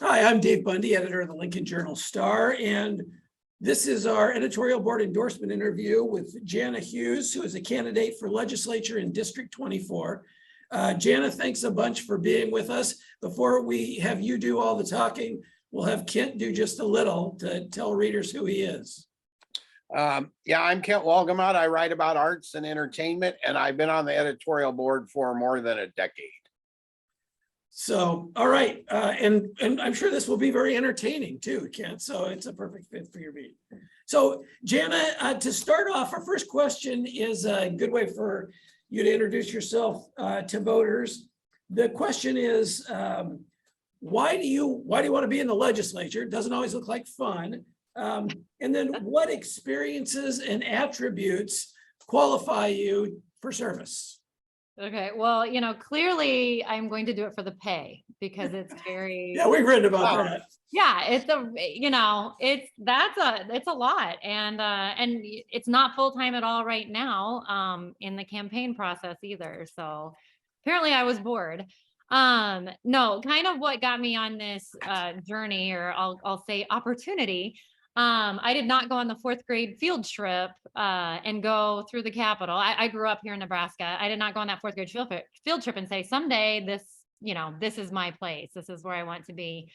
Hi, I'm Dave Bundy, editor of the Lincoln Journal-Star, and this is our editorial board endorsement interview with Jana Hughes, who is a candidate for legislature in District 24. Jana, thanks a bunch for being with us. Before we have you do all the talking, we'll have Kent do just a little to tell readers who he is. Yeah, I'm Kent Walgamot. I write about arts and entertainment, and I've been on the editorial board for more than a decade. So, all right, and I'm sure this will be very entertaining too, Kent. So it's a perfect fit for your beat. So, Jana, to start off, our first question is a good way for you to introduce yourself to voters. The question is, why do you want to be in the legislature? It doesn't always look like fun. And then, what experiences and attributes qualify you for service? Okay, well, clearly I'm going to do it for the pay because it's very, Yeah, we've written about that. yeah, it's a lot. And it's not full-time at all right now, in the campaign process either. So apparently I was bored. No, kind of what got me on this, journey, or I'll say opportunity. I did not go on the 4th grade field trip and go through the Capitol. I grew up here in Nebraska. I did not go on that 4th grade field trip and say, someday this is my place. This is where I want to be.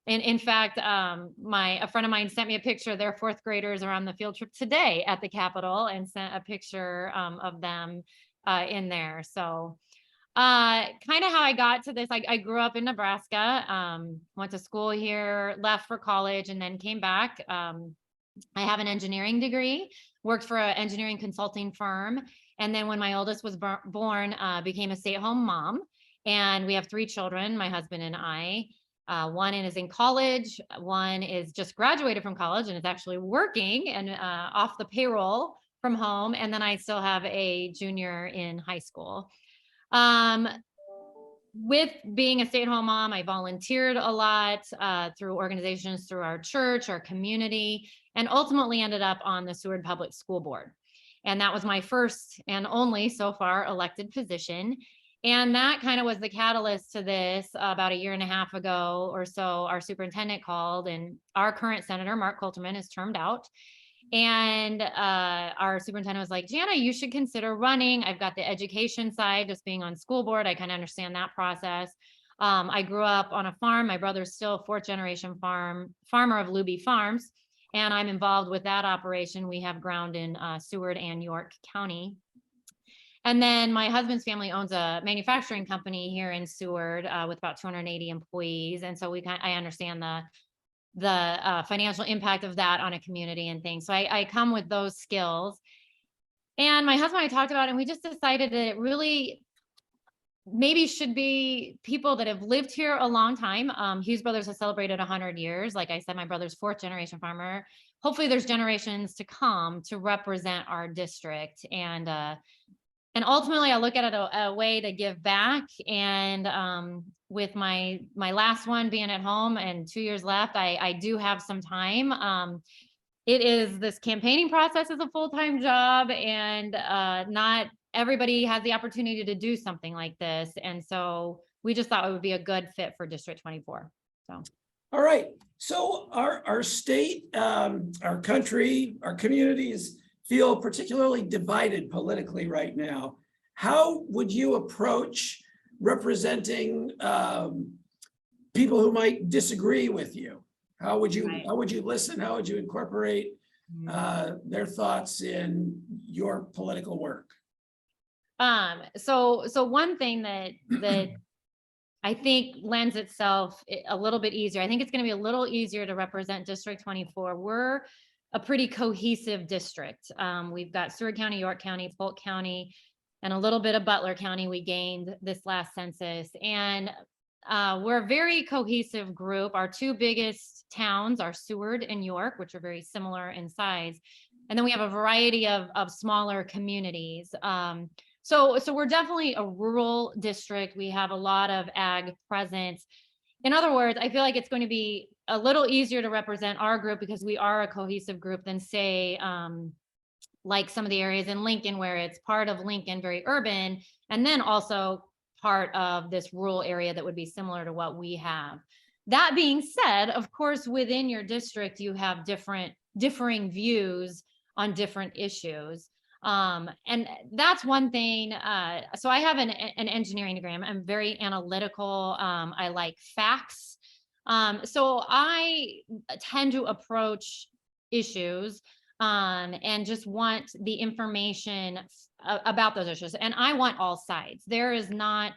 And in fact, a friend of mine sent me a picture. Their 4th graders are on the field trip today at the Capitol, and sent a picture of them in there. So kind of how I got to this. I grew up in Nebraska, went to school here, left for college, and then came back. I have an engineering degree, worked for an engineering consulting firm. And then when my oldest was born, became a stay-at-home mom. And we have 3 children, my husband and I. One is in college, one is just graduated from college and is actually working and off the payroll from home. And then I still have a junior in high school. With being a stay-at-home mom, I volunteered a lot through organizations, through our church, our community, and ultimately ended up on the Seward Public School Board. And that was my first and only so far elected position. And that kind of was the catalyst to this. About 1.5 years ago or so, our superintendent called, and our current senator, Mark Coulterman, is termed out. And our superintendent was like, Jana, you should consider running. I've got the education side, just being on school board. I kind of understand that process. I grew up on a farm. My brother's still 4th generation farmer of Luby Farms, and I'm involved with that operation. We have ground in Seward and York County. And then my husband's family owns a manufacturing company here in Seward with about 280 employees. And so I understand the financial impact of that on a community and things. So I come with those skills. And my husband and I talked about it, and we just decided that it really maybe should be people that have lived here a long time. Hughes Brothers has celebrated 100 years. Like I said, my brother's 4th generation farmer. Hopefully there's generations to come to represent our district. And ultimately, I look at it a way to give back. And with my last one being at home and 2 years left, I do have some time. This campaigning process is a full-time job, and not everybody has the opportunity to do something like this. And so we just thought it would be a good fit for District 24. So. All right. So our state, our country, our communities feel particularly divided politically right now. How would you approach representing people who might disagree with you? How would you listen? How would you incorporate their thoughts in your political work? So one thing that I think lends itself a little bit easier. I think it's going to be a little easier to represent District 24. We're a pretty cohesive district. We've got Seward County, York County, Polk County, and a little bit of Butler County we gained this last census. And we're a very cohesive group. Our 2 biggest towns are Seward and York, which are very similar in size. And then we have a variety of smaller communities. So we're definitely a rural district. We have a lot of ag presence. In other words, I feel like it's going to be a little easier to represent our group because we are a cohesive group than, say, like some of the areas in Lincoln, where it's part of Lincoln, very urban, and then also part of this rural area that would be similar to what we have. That being said, of course, within your district, you have differing views on different issues. And that's one thing. So I have an engineering degree. I'm very analytical. I like facts. So I tend to approach issues and just want the information about those issues. And I want all sides. There is not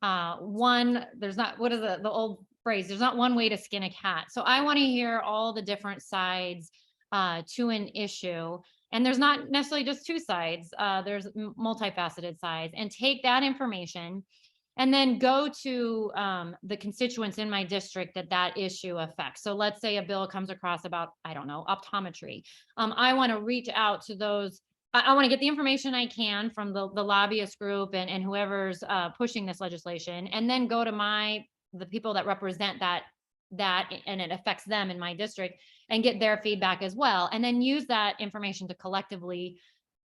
there's not, what is the old phrase? There's not one way to skin a cat. So I want to hear all the different sides to an issue. And there's not necessarily just two sides. There's multifaceted sides, and take that information and then go to the constituents in my district that issue affects. So let's say a bill comes across about, I don't know, optometry. I want to reach out to those. I want to get the information I can from the lobbyist group and whoever's pushing this legislation, and then go to the people that represent that and it affects them in my district, and get their feedback as well. And then use that information to collectively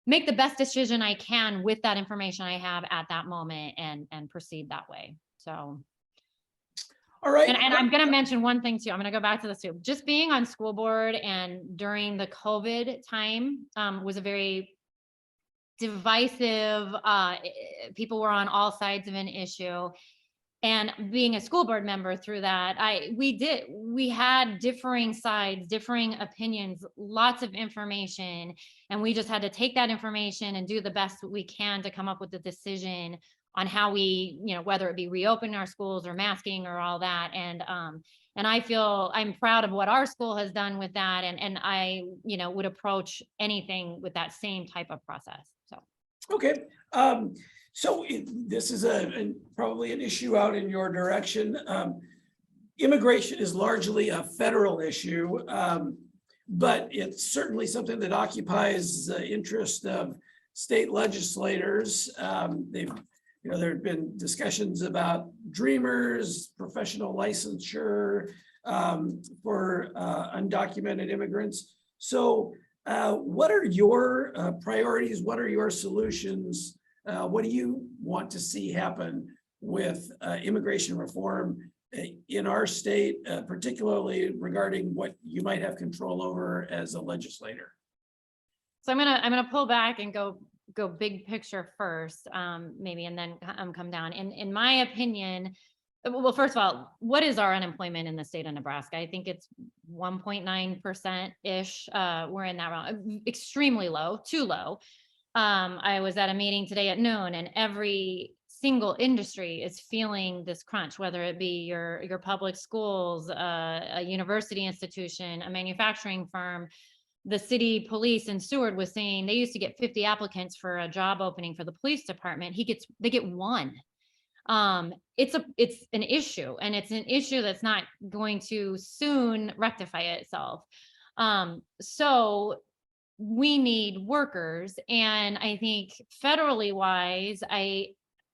make the best decision I can with that information I have at that moment, and proceed that way. So. All right. And I'm going to mention one thing too. I'm going to go back to this too. Just being on school board and during the COVID time was a very divisive, people were on all sides of an issue. And being a school board member through that, we had differing sides, differing opinions, lots of information. And we just had to take that information and do the best we can to come up with a decision on how we, whether it be reopening our schools or masking or all that. And I feel I'm proud of what our school has done with that. And I, would approach anything with that same type of process. So. Okay. So this is probably an issue out in your direction. Immigration is largely a federal issue, but it's certainly something that occupies the interest of state legislators. There have been discussions about dreamers, professional licensure for undocumented immigrants. So what are your priorities? What are your solutions? What do you want to see happen with immigration reform in our state, particularly regarding what you might have control over as a legislator? So I'm gonna pull back and go big picture first, maybe, and then come down. In my opinion, well, first of all, what is our unemployment in the state of Nebraska? I think it's 1.9% ish. We're in that realm, extremely low, too low. I was at a meeting today at noon, and every single industry is feeling this crunch, whether it be your public schools, a university institution, a manufacturing firm. The city police in Seward was saying they used to get 50 applicants for a job opening for the police department. They get one. It's an issue, and it's an issue that's not going to soon rectify itself. So we need workers, and I think federally wise,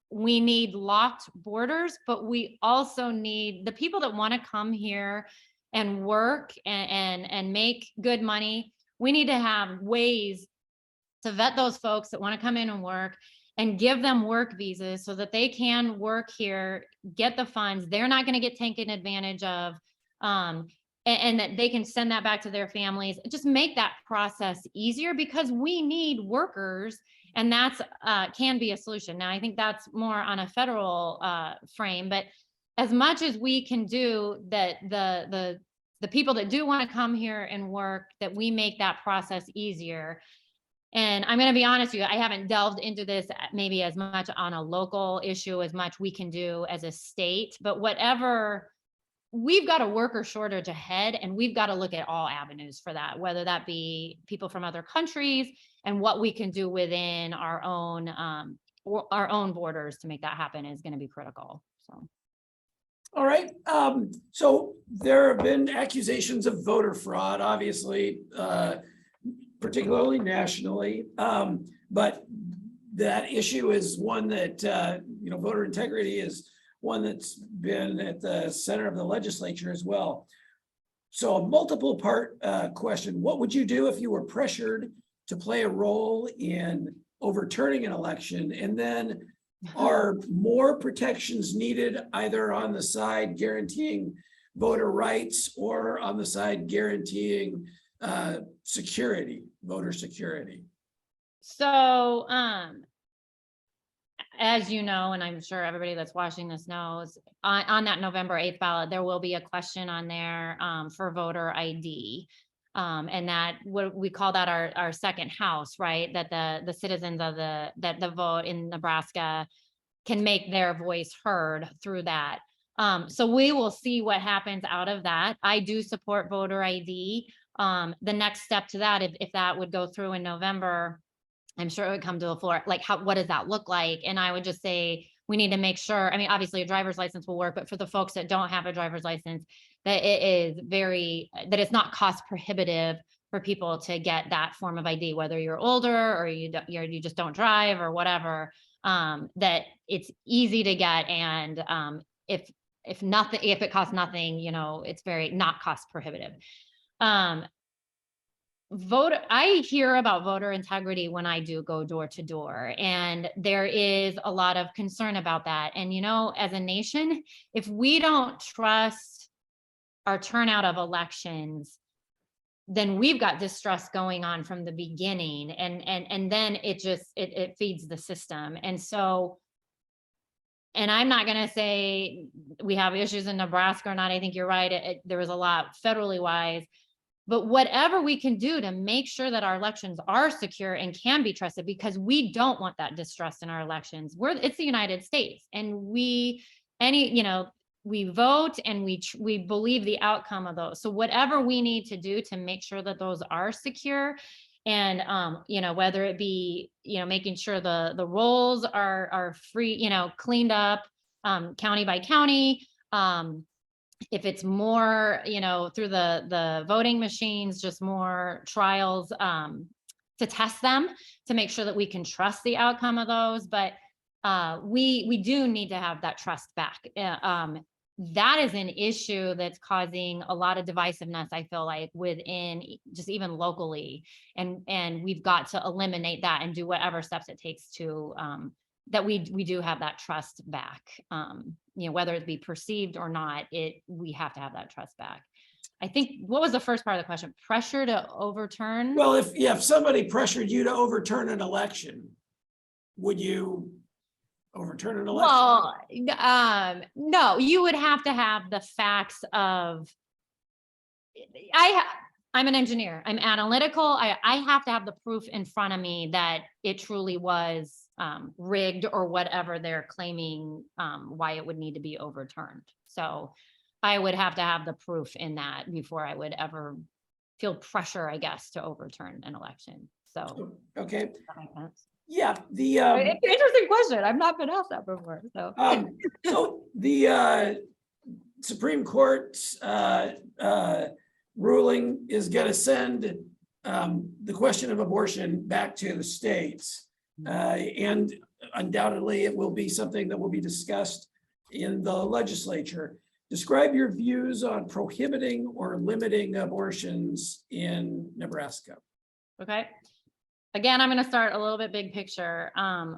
we need locked borders, but we also need the people that want to come here and work and make good money. We need to have ways to vet those folks that want to come in and work, and give them work visas so that they can work here, get the funds. They're not going to get taken advantage of. And that they can send that back to their families. Just make that process easier, because we need workers, and that's can be a solution. Now, I think that's more on a federal frame, but as much as we can do that, the people that do want to come here and work, that we make that process easier. And I'm going to be honest with you, I haven't delved into this maybe as much on a local issue as much we can do as a state, but whatever. We've got a worker shortage ahead, and we've got to look at all avenues for that, whether that be people from other countries and what we can do within our own borders to make that happen is going to be critical. So. All right. So there have been accusations of voter fraud, obviously, particularly nationally, but that issue is one that, voter integrity is one that's been at the center of the legislature as well. So a multiple part question: what would you do if you were pressured to play a role in overturning an election? And then are more protections needed, either on the side guaranteeing voter rights or on the side guaranteeing security, voter security? So, as you know, and I'm sure everybody that's watching this knows, on that November 8th ballot, there will be a question on there for voter ID. And that what we call that our second house, right? That the citizens of the vote in Nebraska can make their voice heard through that. So we will see what happens out of that. I do support voter ID. The next step to that, if that would go through in November, I'm sure it would come to the floor. Like, what does that look like? And I would just say, we need to make sure, I mean, obviously a driver's license will work, but for the folks that don't have a driver's license, that that it's not cost prohibitive for people to get that form of ID, whether you're older or you just don't drive or whatever, that it's easy to get. And if it costs nothing, it's very not cost prohibitive. I hear about voter integrity when I do go door to door, and there is a lot of concern about that. And, as a nation, if we don't trust our turnout of elections, then we've got distrust going on from the beginning. And then it feeds the system. And so, and I'm not going to say we have issues in Nebraska or not. I think you're right. There was a lot federally wise. But whatever we can do to make sure that our elections are secure and can be trusted, because we don't want that distrust in our elections. It's the United States, and we vote and we believe the outcome of those. So whatever we need to do to make sure that those are secure, and whether it be making sure the rolls are free, cleaned up, county by county. If it's more, through the voting machines, just more trials to test them, to make sure that we can trust the outcome of those. But we do need to have that trust back. That is an issue that's causing a lot of divisiveness, I feel like, within just even locally. And we've got to eliminate that and do whatever steps it takes to that we do have that trust back, whether it be perceived or not, we have to have that trust back. I think, what was the first part of the question? Pressure to overturn? Well, if somebody pressured you to overturn an election, would you overturn an election? Well, no, you would have to have the facts of, I'm an engineer, I'm analytical. I have to have the proof in front of me that it truly was rigged or whatever they're claiming, why it would need to be overturned. So I would have to have the proof in that before I would ever feel pressure, I guess, to overturn an election. So, okay. Does that make sense? Yeah. It's an interesting question. I've not been asked that before. So, so the Supreme Court's ruling is going to send the question of abortion back to the states. And undoubtedly it will be something that will be discussed in the legislature. Describe your views on prohibiting or limiting abortions in Nebraska. okay. Again, I'm going to start a little bit big picture.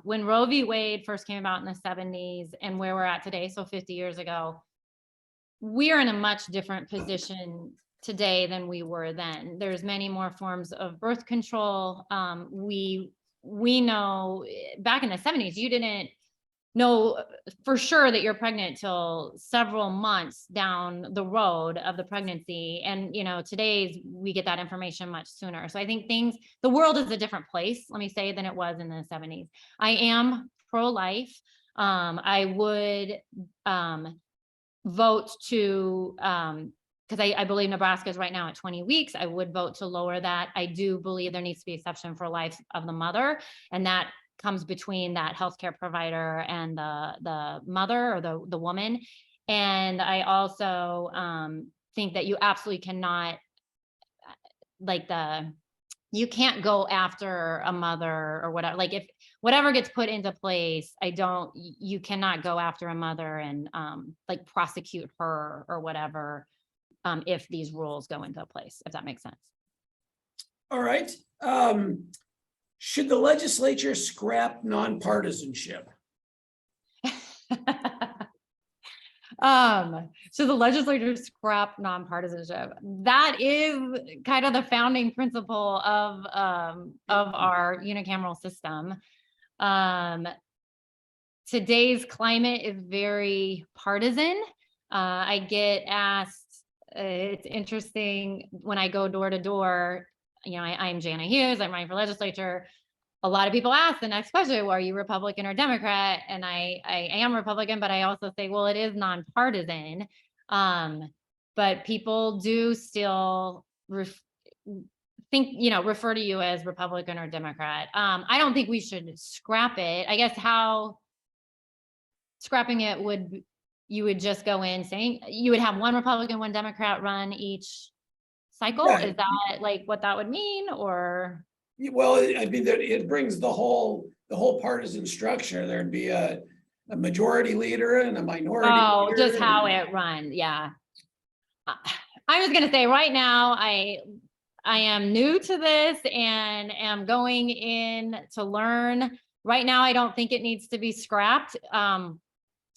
When Roe v. Wade first came about in the 70s and where we're at today, so 50 years ago, we are in a much different position today than we were then. There's many more forms of birth control. We know back in the 70s, you didn't know for sure that you're pregnant till several months down the road of the pregnancy. And, we get that information much sooner. So I think the world is a different place, let me say, than it was in the 70s. I am pro-life. I would vote to, because I believe Nebraska is right now at 20 weeks. I would vote to lower that. I do believe there needs to be exception for life of the mother, and that comes between that healthcare provider and the mother or the woman. And I also think that you absolutely cannot, you can't go after a mother or whatever. Like, if whatever gets put into place, you cannot go after a mother and prosecute her or whatever. If these rules go into place, if that makes sense. All right. Should the legislature scrap nonpartisanship? So the legislature scrapped nonpartisanship. That is kind of the founding principle of our unicameral system. Today's climate is very partisan. I get asked, it's interesting when I go door to door, you know, I'm Jana Hughes, I'm running for legislature. A lot of people ask the next question, well, are you Republican or Democrat? And I am Republican, but I also say, well, it is nonpartisan. But people do still refer to you as Republican or Democrat. I don't think we should scrap it. I guess how scrapping it you would just go in saying you would have one Republican, one Democrat run each cycle. Right. Is that like what that would mean, or? Well, I mean, it brings the whole partisan structure. There'd be a majority leader and a minority. Oh, leader just how it runs. Yeah. I was gonna say right now, I am new to this and am going in to learn. Right now, I don't think it needs to be scrapped.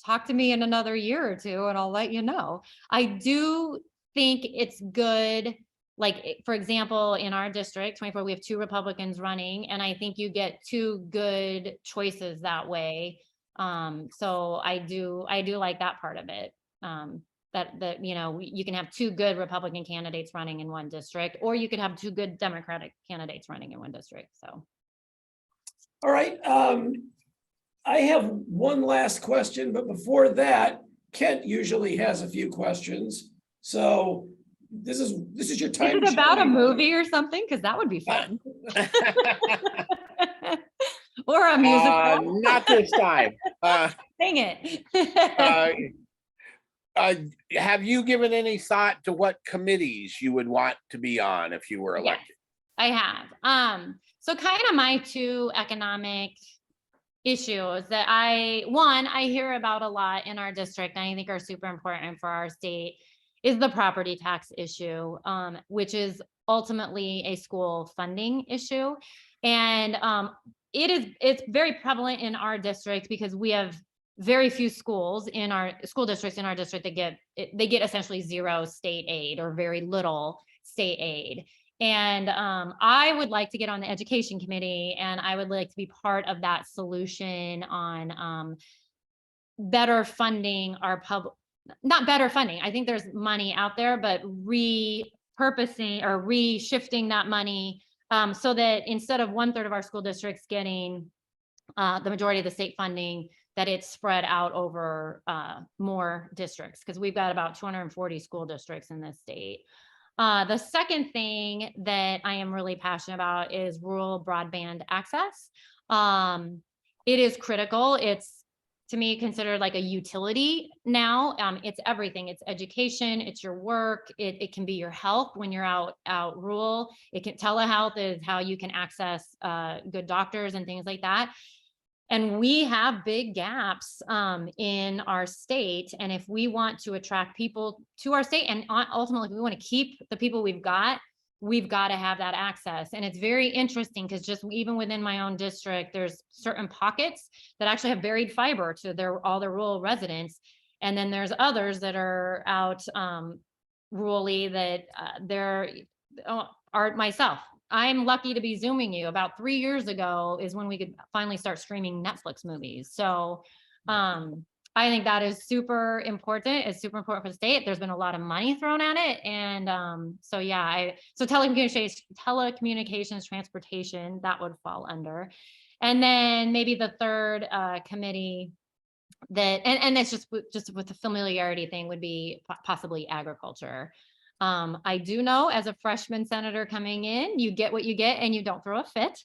Talk to me in another year or two and I'll let you know. I do think it's good. Like, for example, in our district 24, we have 2 Republicans running, and I think you get 2 good choices that way. So I do like that part of it. That you know, you can have 2 good Republican candidates running in one district, or you could have 2 good Democratic candidates running in one district. So, All right. I have one last question, but before that, Kent usually has a few questions. So this is your time. is it about a movie or something? Because that would be fun. Or a musical. Not this time. Dang it. Have you given any thought to what committees you would want to be on if you were elected? Yes, I have. So kind of my 2 economic issues that I hear about a lot in our district, and I think are super important for our state, is the property tax issue, which is ultimately a school funding issue. And it's very prevalent in our district because we have very few schools in our school districts in our district that get essentially 0 state aid or very little state aid. And I would like to get on the education committee, and I would like to be part of that solution on better funding our not better funding. I think there's money out there, but repurposing or reshifting that money so that instead of 1/3 of our school districts getting the majority of the state funding, that it's spread out over more districts, because we've got about 240 school districts in this state. The second thing that I am really passionate about is rural broadband access. It is critical. It's, to me, considered like a utility now. It's everything. It's education, it's your work, it can be your health when you're out rural. Telehealth is how you can access good doctors and things like that. And we have big gaps in our state. And if we want to attract people to our state, and ultimately, if we want to keep the people we've got to have that access. And it's very interesting because just even within my own district, there's certain pockets that actually have buried fiber to all their rural residents. And then there's others that are out rurally that are myself. I'm lucky to be Zooming you. About 3 years ago is when we could finally start streaming Netflix movies. So I think that is super important. It's super important for the state. There's been a lot of money thrown at it. And so, yeah, so telecommunications, transportation, that would fall under. And then maybe the third committee that, and that's just with the familiarity thing, would be possibly agriculture. I do know, as a freshman senator coming in, you get what you get and you don't throw a fit.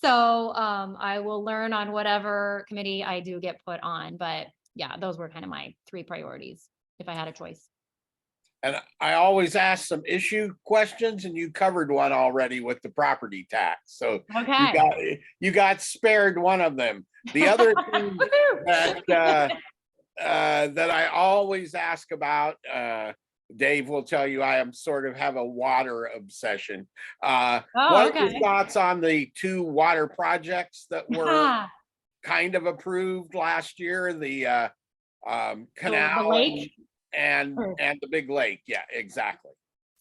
So I will learn on whatever committee I do get put on. But yeah, those were kind of my 3 priorities if I had a choice. And I always ask some issue questions, and you covered one already with the property tax. So okay, you got spared one of them. The other thing that I always ask about, Dave will tell you, I am sort of have a water obsession. What are your thoughts on the 2 water projects that were kind of approved last year? The canal, the lake? and Or- the big lake. Yeah, exactly.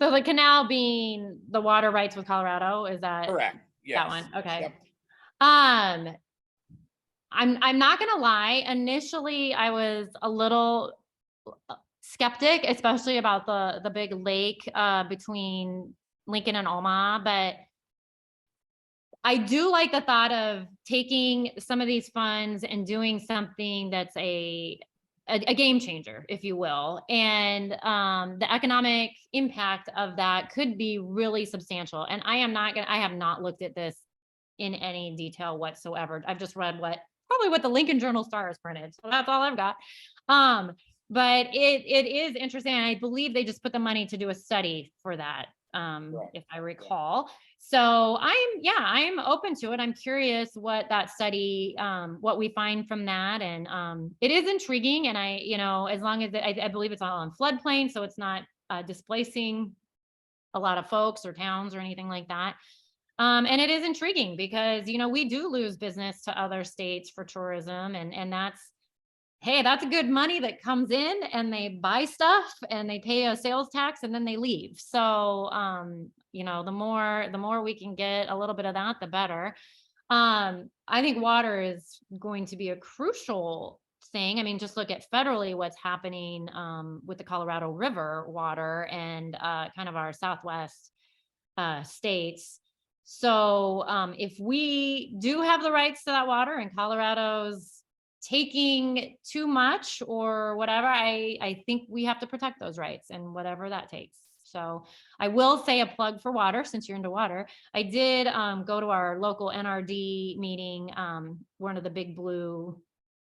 So the canal being the water rights with Colorado, is that Correct. Yes. that one? Okay. Yep. I'm not gonna lie. Initially, I was a little skeptic, especially about the big lake between Lincoln and Omaha, but I do like the thought of taking some of these funds and doing something that's a game changer, if you will. And the economic impact of that could be really substantial. And I have not looked at this in any detail whatsoever. I've just read probably what the Lincoln Journal Star has printed. So that's all I've got. But it is interesting. I believe they just put the money to do a study for that, Right. if I recall. So I'm open to it. I'm curious what that study, what we find from that. And it is intriguing. And as long as I believe it's all on floodplain, so it's not displacing a lot of folks or towns or anything like that. And it is intriguing because, we do lose business to other states for tourism, and that's good money that comes in, and they buy stuff and they pay a sales tax and then they leave. So, the more we can get a little bit of that, the better. I think water is going to be a crucial thing. I mean, just look at federally what's happening with the Colorado River water and kind of our Southwest states. So if we do have the rights to that water and Colorado's taking too much or whatever, I think we have to protect those rights and whatever that takes. So I will say a plug for water, since you're into water. I did go to our local NRD meeting, one of the Big Blue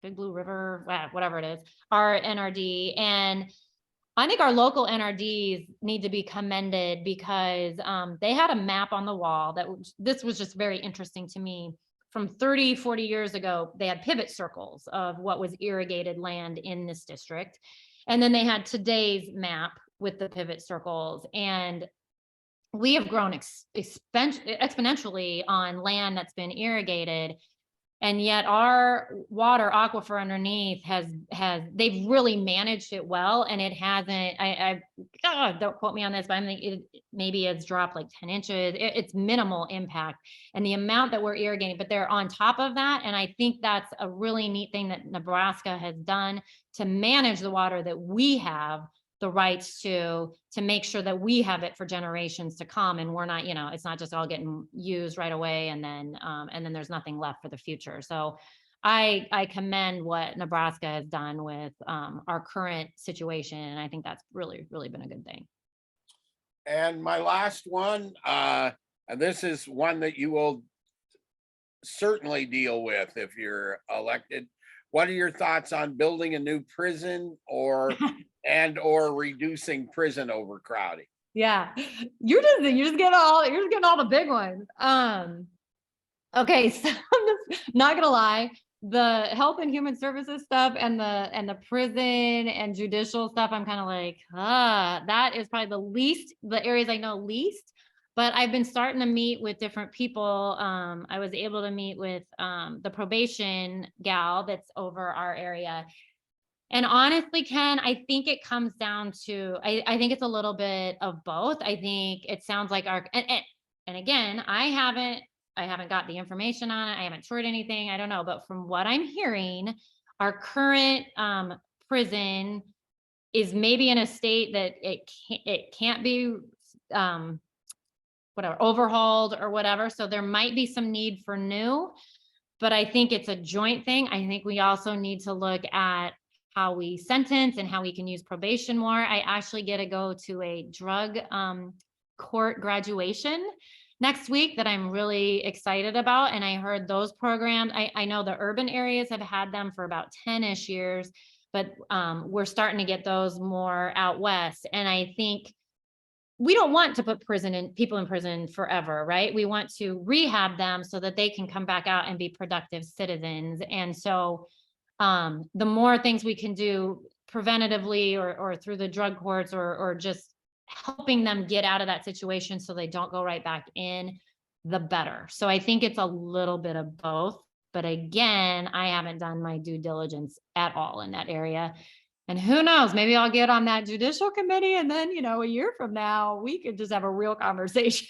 River, whatever it is, our NRD. And I think our local NRDs need to be commended because they had a map on the wall this was just very interesting to me. From 30, 40 years ago, they had pivot circles of what was irrigated land in this district. And then they had today's map with the pivot circles. And we have grown exponentially on land that's been irrigated. And yet our water aquifer underneath they've really managed it well. And it hasn't, don't quote me on this, but I think maybe it's dropped like 10 inches. It's minimal impact. And the amount that we're irrigating, but they're on top of that. And I think that's a really neat thing that Nebraska has done to manage the water that we have the rights to make sure that we have it for generations to come, and we're not, it's not just all getting used right away and then there's nothing left for the future. So I commend what Nebraska has done with our current situation, and I think that's really, really been a good thing. And my last one, and this is one that you will certainly deal with if you're elected. What are your thoughts on building a new prison or reducing prison overcrowding? Yeah, you're just getting all the big ones. Okay, so I'm just not gonna lie, the health and human services stuff and the prison and judicial stuff, I'm kind of like, that is probably the areas I know least. But I've been starting to meet with different people. I was able to meet with the probation gal that's over our area. And honestly, Ken, I think it comes down to, I think it's a little bit of both. I think it sounds like and again, I haven't got the information on it. I haven't toured anything. I don't know. But from what I'm hearing, our current prison is maybe in a state that it can't be whatever, overhauled or whatever. So there might be some need for new, but I think it's a joint thing. I think we also need to look at how we sentence and how we can use probation more. I actually get to go to a drug court graduation next week that I'm really excited about. And I heard those programs, I know the urban areas have had them for about 10-ish years, but we're starting to get those more out west. And I think we don't want to put people in prison forever, right? We want to rehab them so that they can come back out and be productive citizens. And so the more things we can do preventatively or through the drug courts or just helping them get out of that situation so they don't go right back in, the better. So I think it's a little bit of both. But again, I haven't done my due diligence at all in that area. And who knows, maybe I'll get on that judicial committee and then, a year from now, we could just have a real conversation.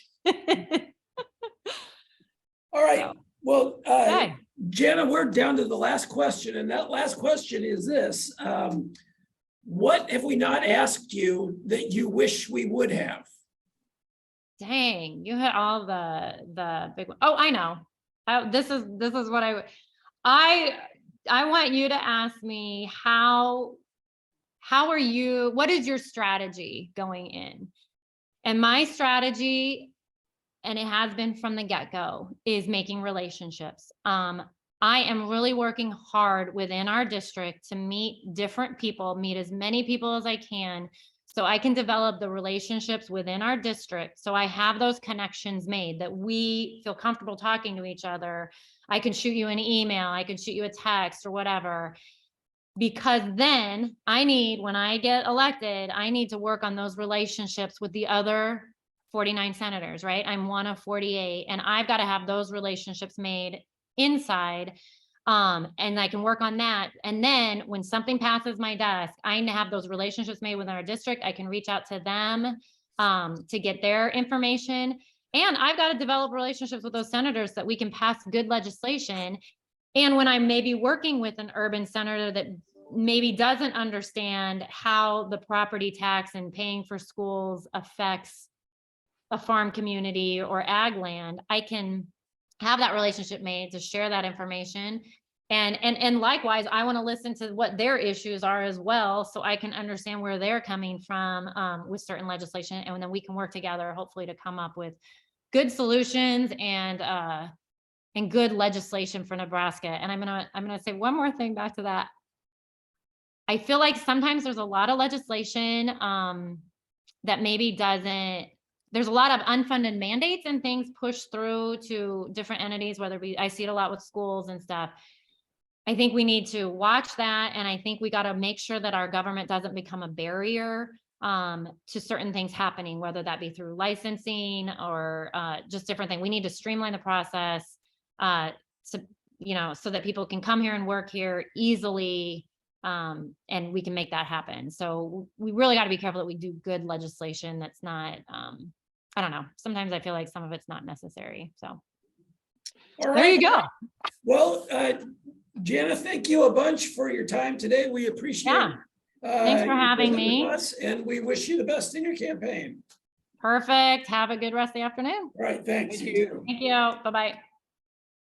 All right, So, well, okay. Jana, we're down to the last question, and that last question is this. What have we not asked you that you wish we would have? Dang, you hit all the big one. Oh, I know. This is what I want you to ask me what is your strategy going in? And my strategy, and it has been from the get-go, is making relationships. I am really working hard within our district to meet different people, meet as many people as I can, so I can develop the relationships within our district. So I have those connections made that we feel comfortable talking to each other. I can shoot you an email, I can shoot you a text or whatever. Because then when I get elected, I need to work on those relationships with the other 49 senators, right? I'm one of 48, and I've got to have those relationships made inside. And I can work on that. And then when something passes my desk, I have those relationships made within our district. I can reach out to them to get their information. And I've got to develop relationships with those senators so that we can pass good legislation. And when I'm maybe working with an urban senator that maybe doesn't understand how the property tax and paying for schools affects a farm community or ag land, I can have that relationship made to share that information. And likewise, I want to listen to what their issues are as well, so I can understand where they're coming from with certain legislation. And then we can work together, hopefully, to come up with good solutions and good legislation for Nebraska. And I'm gonna say one more thing back to that. I feel like sometimes there's a lot of legislation that maybe there's a lot of unfunded mandates and things pushed through to different entities, I see it a lot with schools and stuff. I think we need to watch that. And I think we got to make sure that our government doesn't become a barrier to certain things happening, whether that be through licensing or just different things. We need to streamline the process so that people can come here and work here easily. And we can make that happen. So we really got to be careful that we do good legislation that's not, I don't know. Sometimes I feel like some of it's not necessary. So All right. There you go. Well, Jana, thank you a bunch for your time today. We appreciate it. Thanks for having me. And we wish you the best in your campaign. Perfect. Have a good rest of the afternoon. All right. Thanks. Thank you. Thank you. Bye-bye.